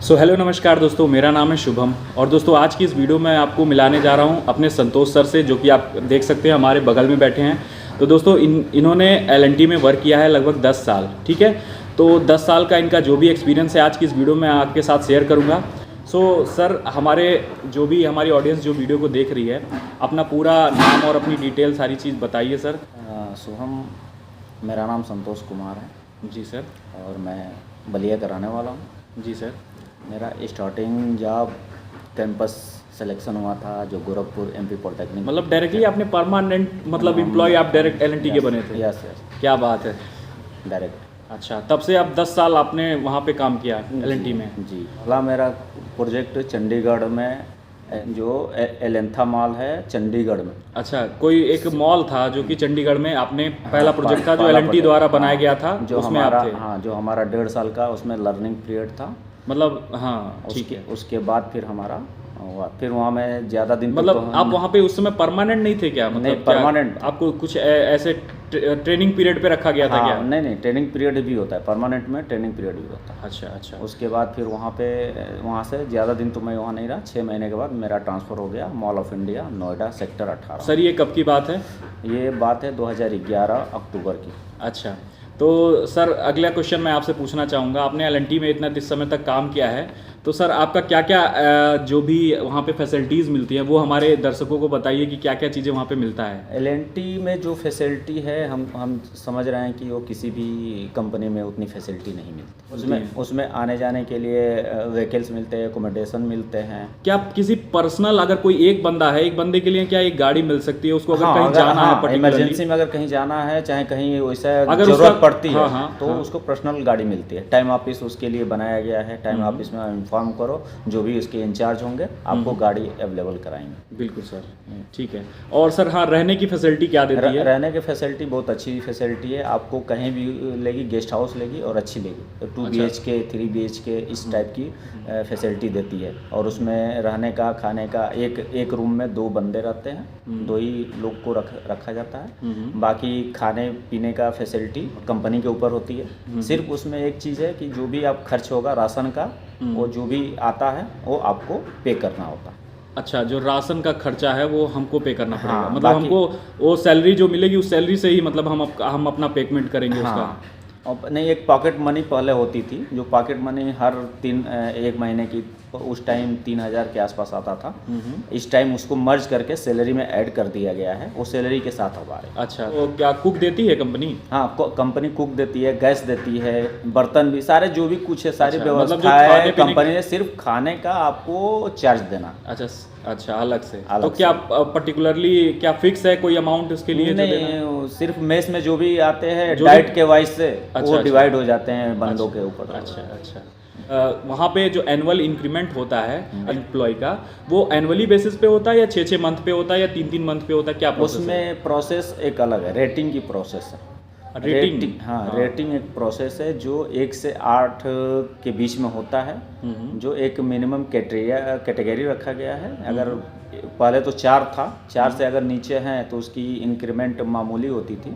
Hello नमस्कार दोस्तों, मेरा नाम है शुभम। और दोस्तों आज की इस वीडियो में आपको मिलाने जा रहा हूं अपने संतोष सर से, जो कि आप देख सकते हैं हमारे बगल में बैठे हैं। तो दोस्तों इन्होंने एलएनटी में वर्क किया है लगभग 10 साल, ठीक है। तो 10 साल का इनका जो भी एक्सपीरियंस है आज की इस वीडियो में आपके साथ शेयर करूँगा। सर, हमारी ऑडियंस जो वीडियो को देख रही है, अपना पूरा नाम और अपनी डिटेल सारी चीज़ बताइए सर। शुभम, मेरा नाम संतोष कुमार है। जी सर। और मैं बलिया का रहने वाला हूँ। जी सर। मेरा स्टार्टिंग जॉब कैंपस सिलेक्शन हुआ था जो गोरखपुर एमपी पॉलिटेक्निक। मतलब डायरेक्टली आपने परमानेंट मतलब एम्प्लॉय आप डायरेक्ट एलएनटी के बने थे? यस। क्या बात है। डायरेक्ट। अच्छा, तब से आप 10 साल आपने वहाँ पे काम किया एलएनटी में? जी। पहला मेरा प्रोजेक्ट चंडीगढ़ में जो एलेंथा मॉल है चंडीगढ़ में। अच्छा, कोई एक मॉल था जो कि चंडीगढ़ में आपने पहला प्रोजेक्ट था जो एलएनटी द्वारा बनाया गया था, जो उसमें हमारा आप थे? हाँ, जो हमारा 1.5 साल का उसमें लर्निंग पीरियड था। मतलब हाँ, ठीक है। उसके बाद फिर हमारा हुआ, फिर वहाँ में ज़्यादा दिन मतलब आप वहाँ पे उस समय परमानेंट नहीं थे क्या? मतलब नहीं, परमानेंट। आपको कुछ ऐसे ट्रेनिंग पीरियड पे रखा गया था क्या? नहीं, ट्रेनिंग पीरियड भी होता है, परमानेंट में ट्रेनिंग पीरियड भी होता है। अच्छा। उसके बाद फिर वहाँ से ज़्यादा दिन तो मैं वहाँ नहीं रहा। 6 महीने के बाद मेरा ट्रांसफ़र हो गया mall of India, Noida, sector 18। Sir, ये कब की बात है? ये बात है 2011 अक्टूबर की। अच्छा, तो सर अगला क्वेश्चन मैं आपसे पूछना चाहूँगा। आपने एलएनटी में इतना समय तक काम किया है, तो सर आपका क्या क्या जो भी वहाँ पे फैसिलिटीज़ मिलती हैं वो हमारे दर्शकों को बताइए कि क्या क्या चीज़ें वहाँ पे मिलता है। एलएनटी में जो फैसिलिटी है, हम समझ रहे हैं कि वो किसी भी कंपनी में उतनी फैसिलिटी नहीं मिलती। उसमें आने जाने के लिए व्हीकल्स मिलते हैं, एकोमोडेशन मिलते हैं। क्या किसी पर्सनल, अगर कोई एक बंदा है, एक बंदे के लिए क्या एक गाड़ी मिल सकती है उसको अगर कहीं जाना है, इमरजेंसी में अगर कहीं जाना है, चाहे कहीं वैसा जरूरत पड़ती है, तो उसको पर्सनल गाड़ी मिलती है। टाइम ऑफिस उसके लिए बनाया गया है। टाइम ऑफिस में इन्फॉर्म करो, जो भी उसके इंचार्ज होंगे आपको गाड़ी अवेलेबल कराएंगे। बिल्कुल सर, ठीक है। और सर हाँ, रहने की फैसिलिटी क्या देती है? रहने की फैसिलिटी बहुत अच्छी फैसिलिटी है। आपको कहीं भी लेगी, गेस्ट हाउस लेगी और अच्छी लेगी। 2 BHK 3 BHK इस टाइप की फैसिलिटी देती है। और उसमें रहने का, खाने का, एक रूम में 2 बंदे रहते हैं, 2 ही लोग को रखा जाता है। बाकी खाने पीने का फैसिलिटी कंपनी के ऊपर होती है। सिर्फ उसमें एक चीज़ है कि जो भी आप खर्च होगा राशन का, वो जो भी आता है वो आपको पे करना होता है। अच्छा, जो राशन का खर्चा है वो हमको पे करना पड़ेगा? हाँ, मतलब हमको वो सैलरी जो मिलेगी उस सैलरी से ही मतलब हम अपना पेमेंट करेंगे उसका? और नहीं, एक पॉकेट मनी पहले होती थी, जो पॉकेट मनी हर 1 महीने की उस टाइम 3000 के आसपास आता था। इस टाइम उसको मर्ज करके सैलरी में ऐड कर दिया गया है, वो सैलरी के साथ हमारे। अच्छा, तो क्या कुक देती है कंपनी? हाँ, कंपनी कुक देती है, गैस देती है, बर्तन भी, सारे जो भी कुछ है सारी व्यवस्था है कंपनी ने। सिर्फ खाने का आपको चार्ज देना। अच्छा, अलग से। तो क्या पर्टिकुलरली क्या फिक्स है कोई अमाउंट उसके लिए? नहीं, सिर्फ मेस में जो भी आते हैं डाइट के वाइज से वो डिवाइड हो जाते हैं बंदों के ऊपर। अच्छा। वहाँ पे जो एनुअल इंक्रीमेंट होता है एम्प्लॉय का, वो एनुअली बेसिस पे होता है या 6 मंथ पे होता है या 3 मंथ पे होता है? क्या प्रोसेस उसमें है? प्रोसेस एक अलग है, रेटिंग की प्रोसेस है। रेटिंग एक प्रोसेस है जो 1 से 8 के बीच में होता है, जो एक मिनिमम कैटेगरी रखा गया है। अगर पहले तो 4 था, 4 से अगर नीचे हैं तो उसकी इंक्रीमेंट मामूली होती थी।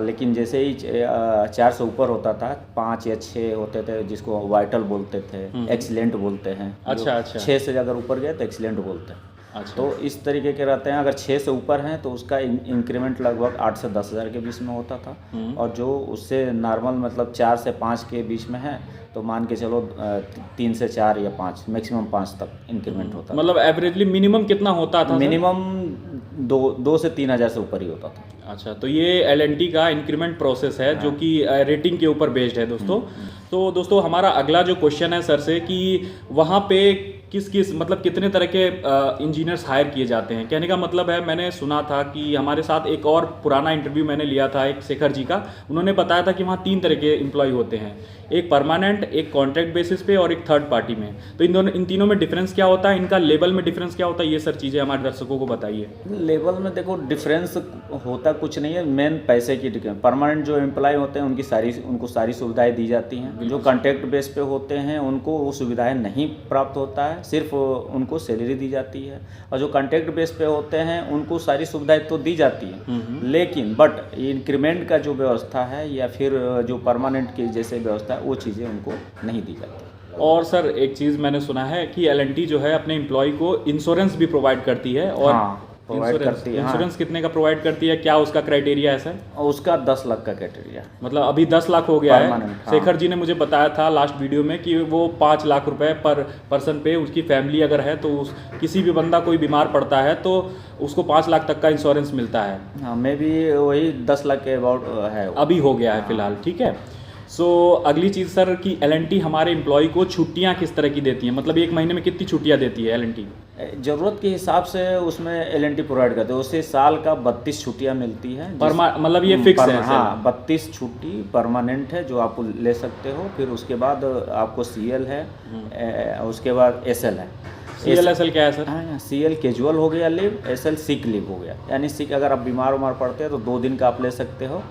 लेकिन जैसे ही 4 से ऊपर होता था, 5 या 6 होते थे, जिसको वाइटल बोलते थे, एक्सीलेंट बोलते हैं। अच्छा। 6 से अगर ऊपर गए तो एक्सीलेंट बोलते हैं। अच्छा। तो इस तरीके के रहते हैं। अगर 6 से ऊपर हैं तो उसका इंक्रीमेंट लगभग 8 से 10 हज़ार के बीच में होता था। और जो उससे नॉर्मल मतलब 4 से 5 के बीच में है तो मान के चलो 3 से 4 या 5, मैक्सिमम 5 तक इंक्रीमेंट होता था। मतलब एवरेजली मिनिमम कितना होता था? मिनिमम 2 से 3 हज़ार से ऊपर ही होता था। अच्छा, तो ये एलएनटी का इंक्रीमेंट प्रोसेस है जो कि रेटिंग के ऊपर बेस्ड है दोस्तों। तो दोस्तों हमारा अगला जो क्वेश्चन है सर से कि वहाँ पे किस मतलब कितने तरह के इंजीनियर्स हायर किए जाते हैं? कहने का मतलब है, मैंने सुना था कि हमारे साथ एक और पुराना इंटरव्यू मैंने लिया था एक शेखर जी का, उन्होंने बताया था कि वहाँ 3 तरह के एम्प्लॉय होते हैं, एक परमानेंट, एक कॉन्ट्रैक्ट बेसिस पे और एक थर्ड पार्टी में। तो इन तीनों में डिफरेंस क्या होता है? इनका लेवल में डिफरेंस क्या होता है? ये सर चीज़ें हमारे दर्शकों को बताइए। लेवल में देखो डिफरेंस होता कुछ नहीं है, मेन पैसे की डिफरेंस। परमानेंट जो एम्प्लॉय होते हैं उनको सारी सुविधाएं दी जाती हैं। जो कॉन्ट्रैक्ट बेस पे होते हैं उनको वो सुविधाएं नहीं प्राप्त होता है, सिर्फ उनको सैलरी दी जाती है। और जो कॉन्ट्रैक्ट बेस पे होते हैं उनको सारी सुविधाएं तो दी जाती हैं, लेकिन बट इंक्रीमेंट का जो व्यवस्था है या फिर जो परमानेंट की जैसे व्यवस्था है वो चीज़ें उनको नहीं दी जाती। और सर एक चीज़ मैंने सुना है कि एल जो है अपने एम्प्लॉय को इंश्योरेंस भी प्रोवाइड करती है, और प्रोवाइड करती है। इंश्योरेंस कितने का प्रोवाइड करती है, क्या उसका क्राइटेरिया है सर? उसका 10 लाख का क्राइटेरिया, मतलब अभी 10 लाख हो गया है। Permanent, शेखर जी ने मुझे बताया था लास्ट वीडियो में कि वो 5 लाख रुपए पर पर्सन पे, उसकी फैमिली अगर है तो किसी भी बंदा कोई बीमार पड़ता है तो उसको 5 लाख तक का इंश्योरेंस मिलता है। हाँ, मे भी वही 10 लाख के अबाउट है अभी हो गया है फिलहाल, ठीक है। सो अगली चीज़ सर कि एल हमारे एम्प्लॉय को छुट्टियां किस तरह की देती है, मतलब एक महीने में कितनी छुट्टियां देती है एल? ज़रूरत के हिसाब से उसमें एल प्रोवाइड करते हैं। उससे साल का 32 छुट्टियाँ मिलती हैं, मतलब ये फिक्स है? हाँ, 32 छुट्टी परमानेंट है जो आप ले सकते हो। फिर उसके बाद आपको CL है, उसके बाद SL है। CL क्या है सर? हाँ, CL कैजुअल हो गया लीव, SL सिक लीव हो गया। यानी सिक अगर आप बीमार पड़ते हैं तो 2 दिन का आप ले सकते हो,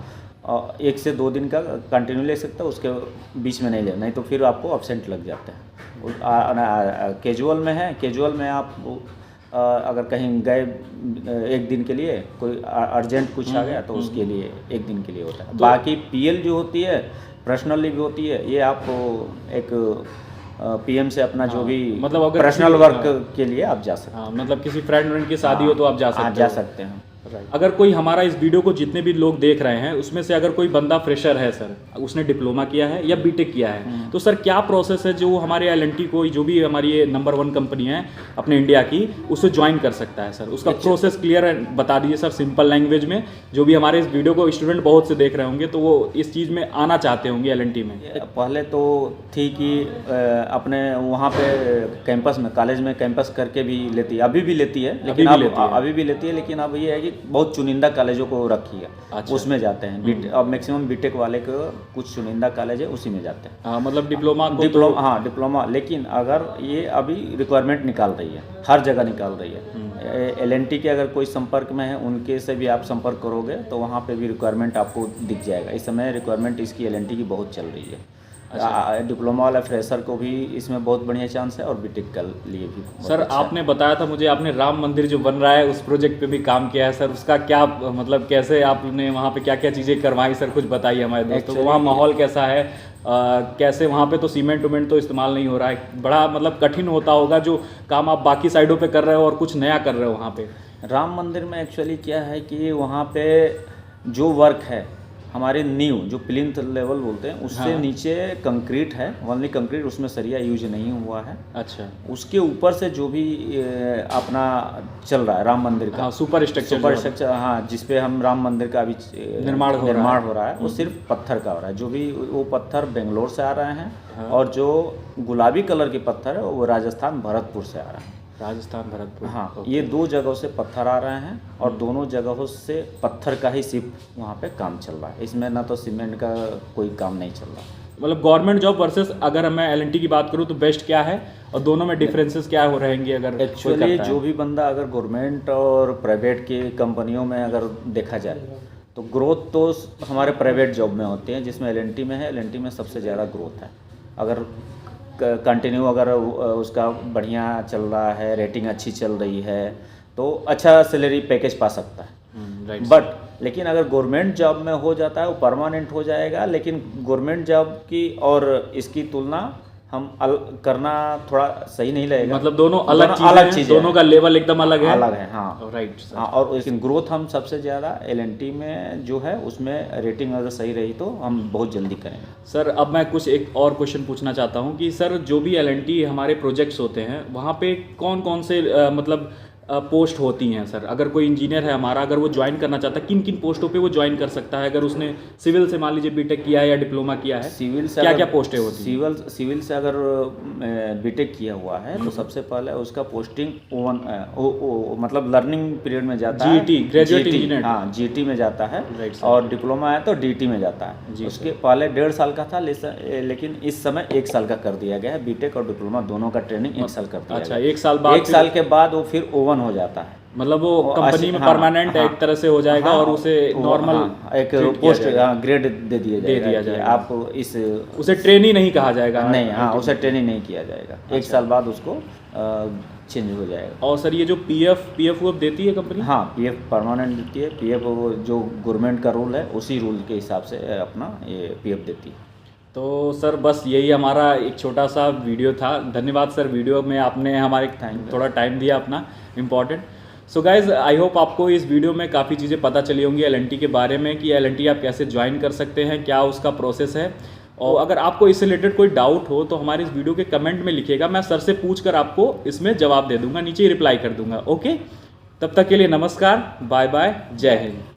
और 1 से 2 दिन का कंटिन्यू ले सकते हो, उसके बीच में नहीं लेना, नहीं तो फिर आपको अब्सेंट लग जाते हैं। कैजुअल में है, कैजुअल में आप अगर कहीं गए 1 दिन के लिए, कोई अर्जेंट कुछ आ गया तो उसके लिए 1 दिन के लिए होता है। बाकी PL जो होती है, पर्सनल लीव होती है, ये आप एक PM से अपना जो भी मतलब अगर पर्सनल वर्क के लिए आप जा सकते हैं। मतलब किसी फ्रेंड की शादी हो तो आप जा सकते हैं। अगर कोई हमारा इस वीडियो को जितने भी लोग देख रहे हैं उसमें से अगर कोई बंदा फ्रेशर है सर, उसने डिप्लोमा किया है या बीटेक किया है, तो सर क्या प्रोसेस है जो हमारे एल को, जो भी हमारी ये नंबर 1 कंपनी है अपने इंडिया की, उससे ज्वाइन कर सकता है सर? उसका प्रोसेस क्लियर बता दीजिए सर, सिंपल लैंग्वेज में। जो भी हमारे इस वीडियो को स्टूडेंट बहुत से देख रहे होंगे तो वो इस चीज़ में आना चाहते होंगे एल में। पहले तो थी कि अपने वहाँ पे कैंपस में, कॉलेज में कैंपस करके भी लेती है, अभी भी लेती है, लेकिन अभी भी लेती है, लेकिन अब ये है कि बहुत चुनिंदा कॉलेजों को रखी है। अच्छा। उसमें जाते हैं। अब मैक्सिमम बीटेक वाले को कुछ चुनिंदा कॉलेज है उसी में जाते हैं। हाँ, मतलब डिप्लोमा डिप्लोमा। लेकिन अगर ये अभी रिक्वायरमेंट निकाल रही है, हर जगह निकाल रही है। LNT के अगर कोई संपर्क में है, उनके से भी आप संपर्क करोगे तो वहाँ पे भी रिक्वायरमेंट आपको दिख जाएगा। इस समय रिक्वायरमेंट इसकी LNT की बहुत चल रही है। अच्छा। डिप्लोमा वाला फ्रेशर को भी इसमें बहुत बढ़िया चांस है, और बीटेक के लिए भी। सर अच्छा आपने बताया था मुझे, आपने राम मंदिर जो बन रहा है उस प्रोजेक्ट पे भी काम किया है सर, उसका क्या मतलब कैसे आपने वहाँ पे क्या क्या चीज़ें करवाई सर, कुछ बताइए हमारे दोस्तों को। वहाँ माहौल कैसा है, कैसे वहाँ पे तो सीमेंट उमेंट तो इस्तेमाल नहीं हो रहा है, बड़ा मतलब कठिन होता होगा जो काम आप बाकी साइडों पे कर रहे हो और कुछ नया कर रहे हो वहाँ पे। राम मंदिर में एक्चुअली क्या है कि वहाँ पे जो वर्क है, हमारे नींव जो प्लिंथ लेवल बोलते हैं उससे हाँ। नीचे कंक्रीट है, ओनली कंक्रीट, उसमें सरिया यूज नहीं हुआ है। अच्छा। उसके ऊपर से जो भी अपना चल रहा है राम मंदिर का, हाँ, सुपर स्ट्रक्चर, हाँ, जिसपे हम राम मंदिर का अभी निर्माण हो रहा है, वो सिर्फ पत्थर का हो रहा है। जो भी वो पत्थर बेंगलोर से आ रहे हैं। हाँ। और जो गुलाबी कलर के पत्थर है वो राजस्थान भरतपुर से आ रहा है। राजस्थान भरतपुर, हाँ। ये 2 जगहों से पत्थर आ रहे हैं, और दोनों जगहों से पत्थर का ही सिर्फ वहाँ पे काम चल रहा है। इसमें ना तो सीमेंट का कोई काम नहीं चल रहा। मतलब गवर्नमेंट जॉब वर्सेस अगर मैं LNT की बात करूँ तो बेस्ट क्या है, और दोनों में डिफरेंसेस क्या हो रहेंगे? अगर एक्चुअली जो भी बंदा अगर गवर्नमेंट और प्राइवेट की कंपनियों में अगर देखा जाए तो ग्रोथ तो हमारे प्राइवेट जॉब में होती है, जिसमें LNT में है। LNT में सबसे ज़्यादा ग्रोथ है। अगर कंटिन्यू अगर उसका बढ़िया चल रहा है, रेटिंग अच्छी चल रही है, तो अच्छा सैलरी पैकेज पा सकता है। बट लेकिन अगर गवर्नमेंट जॉब में हो जाता है वो परमानेंट हो जाएगा। लेकिन गवर्नमेंट जॉब की और इसकी तुलना हम करना थोड़ा सही नहीं लगेगा। मतलब दोनों अलग चीज़, दोनों का लेवल एकदम अलग है। हाँ, राइट। हाँ, और लेकिन ग्रोथ हम सबसे ज़्यादा LNT में जो है उसमें रेटिंग अगर सही रही तो हम बहुत जल्दी करेंगे। सर अब मैं कुछ एक और क्वेश्चन पूछना चाहता हूँ कि सर जो भी LNT हमारे प्रोजेक्ट्स होते हैं वहाँ पे कौन कौन से मतलब पोस्ट होती हैं सर? अगर कोई इंजीनियर है हमारा, अगर वो ज्वाइन करना चाहता है, किन किन पोस्टों पे वो ज्वाइन कर सकता है? अगर उसने सिविल से मान लीजिए बीटेक किया है या डिप्लोमा किया है, सिविल से क्या क्या पोस्टें होती हैं? सिविल से अगर बीटेक किया हुआ है तो सबसे पहले उसका पोस्टिंग मतलब लर्निंग पीरियड में जाता है, GT, ग्रेजुएट इंजीनियर। हाँ, GT में जाता है। और डिप्लोमा है तो DT में जाता है। उसके पहले 1.5 साल का था, लेकिन इस समय 1 साल का कर दिया गया है। बीटेक और डिप्लोमा दोनों का ट्रेनिंग 1 साल कर दिया। अच्छा, 1 साल बाद, 1 साल के बाद वो फिर ओवन हो जाता है। मतलब वो कंपनी में परमानेंट एक तरह से हो जाएगा। और उसे नॉर्मल एक पोस्ट ग्रेड दे दिया जाएगा। आप उसे ट्रेनी नहीं कहा जाएगा। नहीं, हाँ, उसे ट्रेनिंग नहीं किया जाएगा। 1 साल बाद उसको चेंज हो जाएगा। और सर ये जो पीएफ वो देती है कंपनी? हाँ, PF परमानेंट देती है। PF जो गवर्नमेंट का रूल है उसी रूल के हिसाब से अपना ये PF देती है। तो सर बस यही हमारा एक छोटा सा वीडियो था। धन्यवाद सर, वीडियो में आपने हमारे थोड़ा टाइम दिया अपना important. So guys, I hope आपको इस वीडियो में काफ़ी चीज़ें पता चली होंगी एल&टी के बारे में कि एल&टी आप कैसे ज्वाइन कर सकते हैं, क्या उसका प्रोसेस है। और अगर आपको इससे रिलेटेड कोई डाउट हो तो हमारे इस वीडियो के कमेंट में लिखिएगा, मैं सर से पूछ कर आपको इसमें जवाब दे दूंगा, नीचे रिप्लाई कर दूंगा। ओके, तब तक के लिए नमस्कार, बाय बाय, जय हिंद।